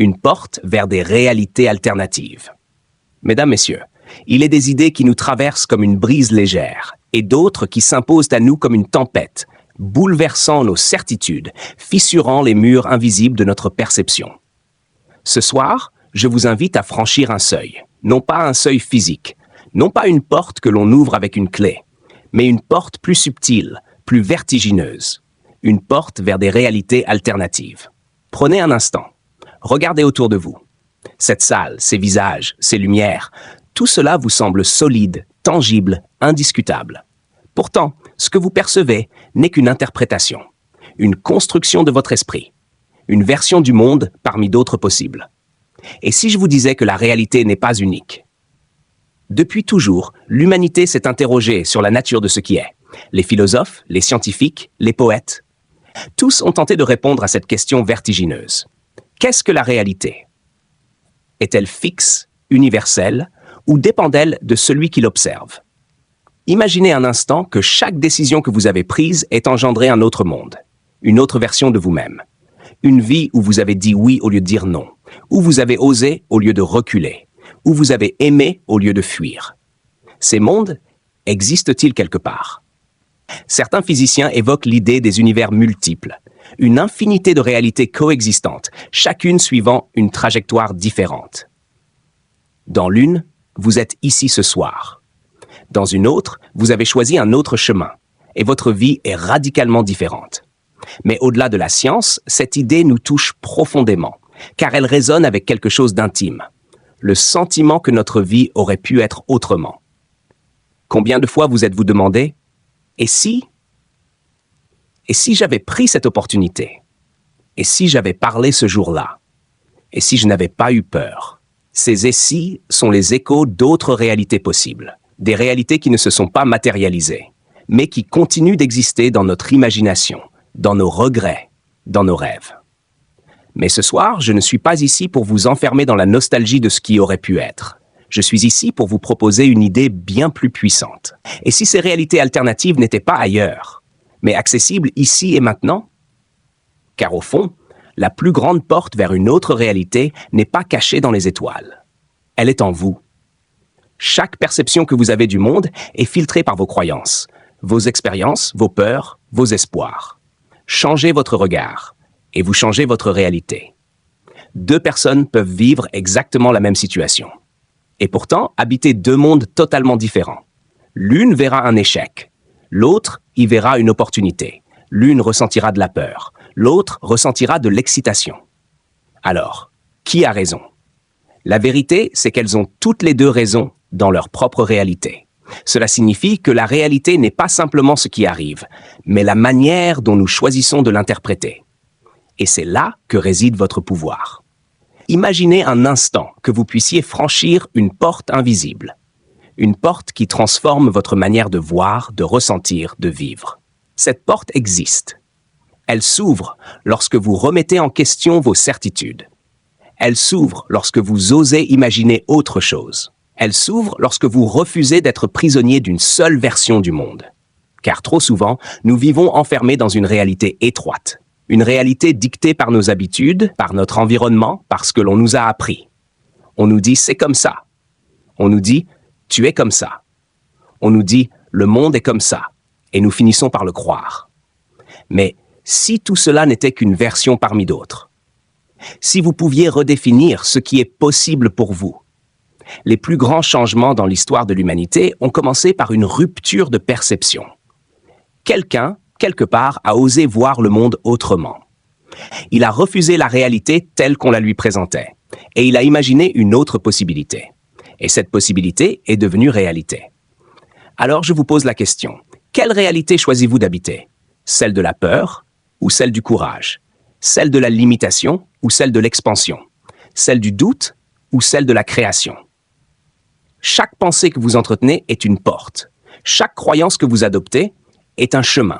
une porte vers des réalités alternatives. Mesdames, Messieurs, il est des idées qui nous traversent comme une brise légère et d'autres qui s'imposent à nous comme une tempête, bouleversant nos certitudes, fissurant les murs invisibles de notre perception. Ce soir, je vous invite à franchir un seuil, non pas un seuil physique, non pas une porte que l'on ouvre avec une clé, mais une porte plus subtile, plus vertigineuse, une porte vers des réalités alternatives. Prenez un instant, regardez autour de vous. Cette salle, ces visages, ces lumières, tout cela vous semble solide, tangible, indiscutable. Pourtant, ce que vous percevez n'est qu'une interprétation, une construction de votre esprit, une version du monde parmi d'autres possibles. Et si je vous disais que la réalité n'est pas unique? Depuis toujours, l'humanité s'est interrogée sur la nature de ce qui est. Les philosophes, les scientifiques, les poètes, tous ont tenté de répondre à cette question vertigineuse. Qu'est-ce que la réalité? Est-elle fixe, universelle, ou dépend-elle de celui qui l'observe? Imaginez un instant que chaque décision que vous avez prise ait engendré un autre monde, une autre version de vous-même. Une vie où vous avez dit oui au lieu de dire non, où vous avez osé au lieu de reculer, où vous avez aimé au lieu de fuir. Ces mondes existent-ils quelque part? Certains physiciens évoquent l'idée des univers multiples, une infinité de réalités coexistantes, chacune suivant une trajectoire différente. Dans l'une, vous êtes ici ce soir. Dans une autre, vous avez choisi un autre chemin, et votre vie est radicalement différente. Mais au-delà de la science, cette idée nous touche profondément, car elle résonne avec quelque chose d'intime, le sentiment que notre vie aurait pu être autrement. Combien de fois vous êtes-vous demandé « Et si j'avais pris cette opportunité? Et si j'avais parlé ce jour-là? Et si je n'avais pas eu peur ?» Ces « et si » sont les échos d'autres réalités possibles, des réalités qui ne se sont pas matérialisées, mais qui continuent d'exister dans notre imagination, dans nos regrets, dans nos rêves. Mais ce soir, je ne suis pas ici pour vous enfermer dans la nostalgie de ce qui aurait pu être. Je suis ici pour vous proposer une idée bien plus puissante. Et si ces réalités alternatives n'étaient pas ailleurs, mais accessibles ici et maintenant? Car au fond, la plus grande porte vers une autre réalité n'est pas cachée dans les étoiles. Elle est en vous. Chaque perception que vous avez du monde est filtrée par vos croyances, vos expériences, vos peurs, vos espoirs. Changez votre regard et vous changez votre réalité. Deux personnes peuvent vivre exactement la même situation. Et pourtant, habiter deux mondes totalement différents. L'une verra un échec, l'autre y verra une opportunité. L'une ressentira de la peur, l'autre ressentira de l'excitation. Alors, qui a raison? La vérité, c'est qu'elles ont toutes les deux raison dans leur propre réalité. Cela signifie que la réalité n'est pas simplement ce qui arrive, mais la manière dont nous choisissons de l'interpréter. Et c'est là que réside votre pouvoir. Imaginez un instant que vous puissiez franchir une porte invisible. Une porte qui transforme votre manière de voir, de ressentir, de vivre. Cette porte existe. Elle s'ouvre lorsque vous remettez en question vos certitudes. Elle s'ouvre lorsque vous osez imaginer autre chose. Elle s'ouvre lorsque vous refusez d'être prisonnier d'une seule version du monde. Car trop souvent, nous vivons enfermés dans une réalité étroite. Une réalité dictée par nos habitudes, par notre environnement, par ce que l'on nous a appris. On nous dit « c'est comme ça ». On nous dit « tu es comme ça ». On nous dit « le monde est comme ça ». Et nous finissons par le croire. Mais si tout cela n'était qu'une version parmi d'autres, si vous pouviez redéfinir ce qui est possible pour vous, les plus grands changements dans l'histoire de l'humanité ont commencé par une rupture de perception. Quelqu'un, quelque part, a osé voir le monde autrement. Il a refusé la réalité telle qu'on la lui présentait, et il a imaginé une autre possibilité. Et cette possibilité est devenue réalité. Alors je vous pose la question, quelle réalité choisissez-vous d'habiter? Celle de la peur ou celle du courage? Celle de la limitation ou celle de l'expansion? Celle du doute ou celle de la création? Chaque pensée que vous entretenez est une porte. Chaque croyance que vous adoptez est un chemin.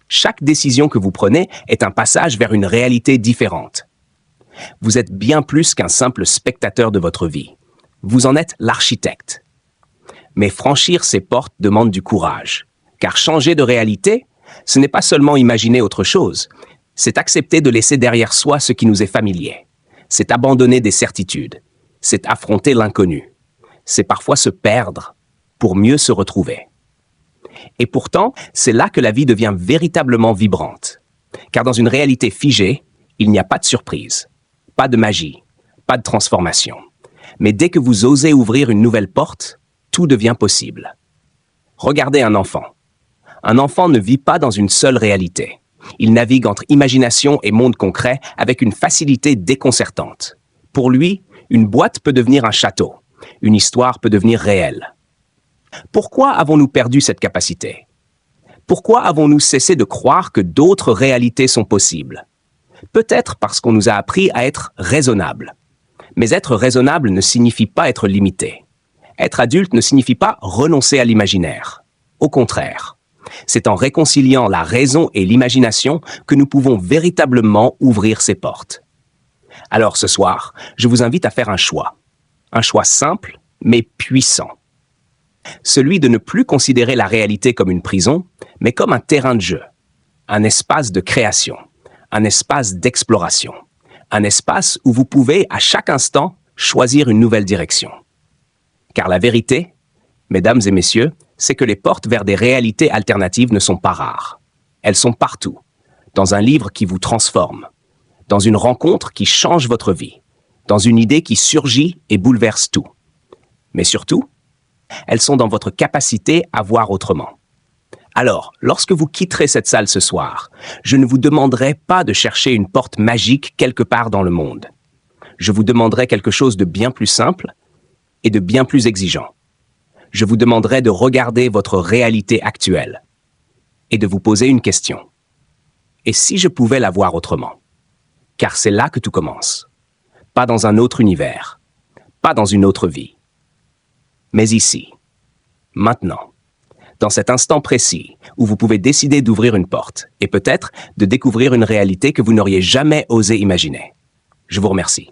Chaque décision que vous prenez est un passage vers une réalité différente. Vous êtes bien plus qu'un simple spectateur de votre vie. Vous en êtes l'architecte. Mais franchir ces portes demande du courage. Car changer de réalité, ce n'est pas seulement imaginer autre chose, c'est accepter de laisser derrière soi ce qui nous est familier. C'est abandonner des certitudes. C'est affronter l'inconnu. C'est parfois se perdre pour mieux se retrouver. Et pourtant, c'est là que la vie devient véritablement vibrante. Car dans une réalité figée, il n'y a pas de surprise, pas de magie, pas de transformation. Mais dès que vous osez ouvrir une nouvelle porte, tout devient possible. Regardez un enfant. Un enfant ne vit pas dans une seule réalité. Il navigue entre imagination et monde concret avec une facilité déconcertante. Pour lui, une boîte peut devenir un château. Une histoire peut devenir réelle. Pourquoi avons-nous perdu cette capacité? Pourquoi avons-nous cessé de croire que d'autres réalités sont possibles? Peut-être parce qu'on nous a appris à être raisonnables. Mais être raisonnable ne signifie pas être limité. Être adulte ne signifie pas renoncer à l'imaginaire. Au contraire, c'est en réconciliant la raison et l'imagination que nous pouvons véritablement ouvrir ces portes. Alors ce soir, je vous invite à faire un choix. Un choix simple, mais puissant. Celui de ne plus considérer la réalité comme une prison, mais comme un terrain de jeu, un espace de création, un espace d'exploration, un espace où vous pouvez, à chaque instant, choisir une nouvelle direction. Car la vérité, mesdames et messieurs, c'est que les portes vers des réalités alternatives ne sont pas rares. Elles sont partout, dans un livre qui vous transforme, dans une rencontre qui change votre vie, dans une idée qui surgit et bouleverse tout. Mais surtout, elles sont dans votre capacité à voir autrement. Alors, lorsque vous quitterez cette salle ce soir, je ne vous demanderai pas de chercher une porte magique quelque part dans le monde. Je vous demanderai quelque chose de bien plus simple et de bien plus exigeant. Je vous demanderai de regarder votre réalité actuelle et de vous poser une question. Et si je pouvais la voir autrement? Car c'est là que tout commence. Pas dans un autre univers, pas dans une autre vie. Mais ici, maintenant, dans cet instant précis où vous pouvez décider d'ouvrir une porte et peut-être de découvrir une réalité que vous n'auriez jamais osé imaginer. Je vous remercie.